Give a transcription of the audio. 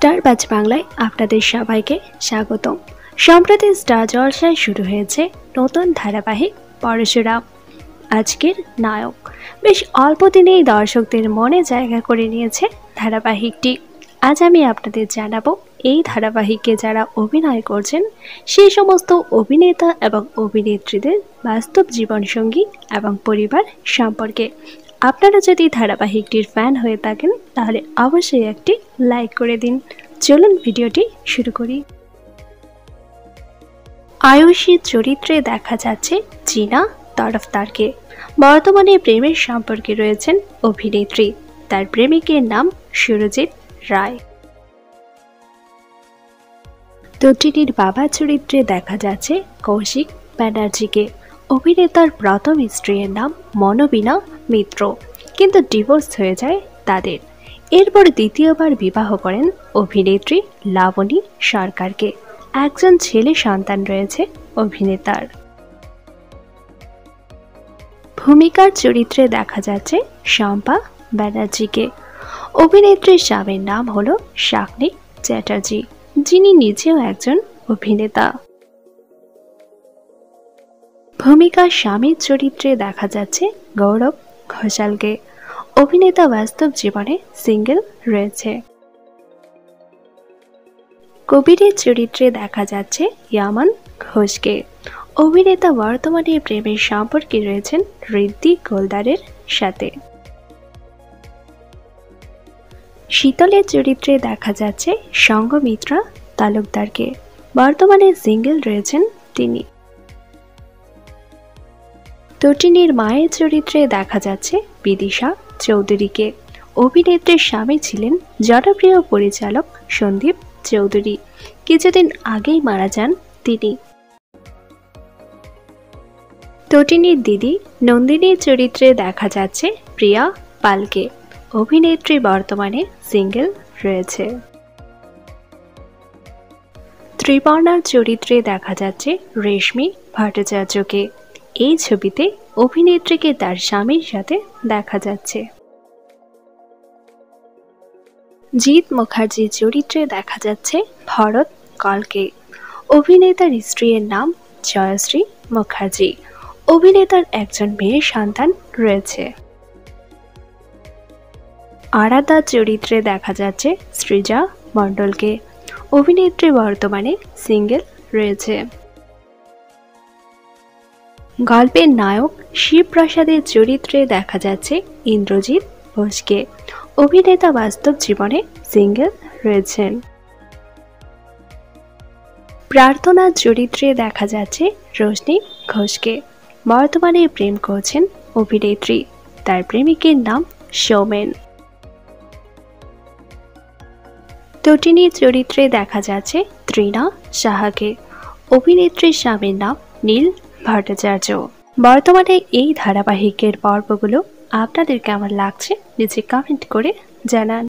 Star বাজ বাংলায় আপনাদের সবাইকে স্বাগতম। সম্প্রতি স্টার জলসায় শুরু হয়েছে নতুন ধারাবাহিক পরশুরাম। আজকের নায়ক বেশ অল্প দিনেই দর্শকদের মনে জায়গা করে নিয়েছে ধারাবাহিকটি। আজ আমি আপনাদের জানাবো এই ধারাবাহিকে যারা অভিনয় করছেন সেই সমস্ত অভিনেতা এবং অভিনেত্রীদের বাস্তব জীবনসঙ্গী এবং পরিবার সম্পর্কে। আপনারা যদি ধারাবাহিকটির ফ্যান হয়ে থাকেন তাহলে অবশ্যই একটি লাইক করে দিন। চলুন ভিডিওটি শুরু করি। আয়ুষী চরিত্রে দেখা যাচ্ছে জিনা তরফদারকে। বর্তমানে প্রেমের সম্পর্কে রয়েছেন অভিনেত্রী, তার প্রেমিকের নাম সুরজিৎ রায়। তটিনীর বাবা চরিত্রে দেখা যাচ্ছে কৌশিক ব্যানার্জিকে। অভিনেতার প্রথম স্ত্রীর নাম মনোবীণা মিত্র, কিন্তু ডিভোর্স হয়ে যায় তাদের। এরপর দ্বিতীয়বার বিবাহ করেন অভিনেত্রী লাবণী সরকারকে। একজন ছেলে সন্তান রয়েছে অভিনেতার। ভূমিকার চরিত্রে দেখা যাচ্ছে শম্পা ব্যানার্জিকে। অভিনেত্রীর স্বামীর নাম হলো শাকনিক চ্যাটার্জি, যিনি নিজেও একজন অভিনেতা। ভূমিকার স্বামীর চরিত্রে দেখা যাচ্ছে গৌরব ঘোষালকে। অভিনেতা বাস্তব জীবনে সিঙ্গেল রয়েছে। কবিরের চরিত্রে দেখা যাচ্ছে ইয়ামান ঘোষকে। অভিনেতা বর্তমানে প্রেমের সম্পর্কে রয়েছেন ঋদ্ধি গোলদারের সাথে। শীতলের চরিত্রে দেখা যাচ্ছে সঙ্গমিত্রা তালুকদারকে। বর্তমানে সিঙ্গেল রয়েছেন তিনি। তটিনীর মায়ের চরিত্রে দেখা যাচ্ছে বিদিশা চৌধুরীকে। অভিনেত্রীর স্বামী ছিলেন জনপ্রিয় পরিচালক সন্দীপ চৌধুরী। কিছুদিন আগেই মারা যান তিনি। তটিনীর দিদি নন্দিনীর চরিত্রে দেখা যাচ্ছে প্রিয়া পালকে। অভিনেত্রী বর্তমানে সিঙ্গেল রয়েছে। ত্রিবর্ণার চরিত্রে দেখা যাচ্ছে রেশমি ভট্টাচার্যকে। এই ছবিতে অভিনেত্রীকে তার স্বামীর সাথে দেখা যাচ্ছে। জিৎ মুখার্জির চরিত্রে দেখা যাচ্ছে ভরত কলকে। অভিনেতার স্ত্রীর নাম জয়শ্রী মুখার্জি। অভিনেতার একজন মেয়ের সন্তান রয়েছে। আরাধ্যার চরিত্রে দেখা যাচ্ছে সৃজা মণ্ডলকে। অভিনেত্রী বর্তমানে সিঙ্গেল রয়েছে। গল্পের নায়ক শিবপ্রসাদের চরিত্রে দেখা যাচ্ছে ইন্দ্রজিৎ বোসকে। অভিনেতা বাস্তব জীবনে সিঙ্গেল রয়েছেন। প্রার্থনার চরিত্রে দেখা যাচ্ছে রোশনি ঘোষকে। বর্তমানে প্রেম করছেন অভিনেত্রী, তার প্রেমিকের নাম সৌমেন। তটিনীর চরিত্রে দেখা যাচ্ছে তৃণা সাহাকে। অভিনেত্রীর স্বামীর নাম নীল ভট্টাচার্য। বর্তমানে এই ধারাবাহিকের পর্বগুলো আপনাদের কেমন লাগছে নিচে কমেন্ট করে জানান।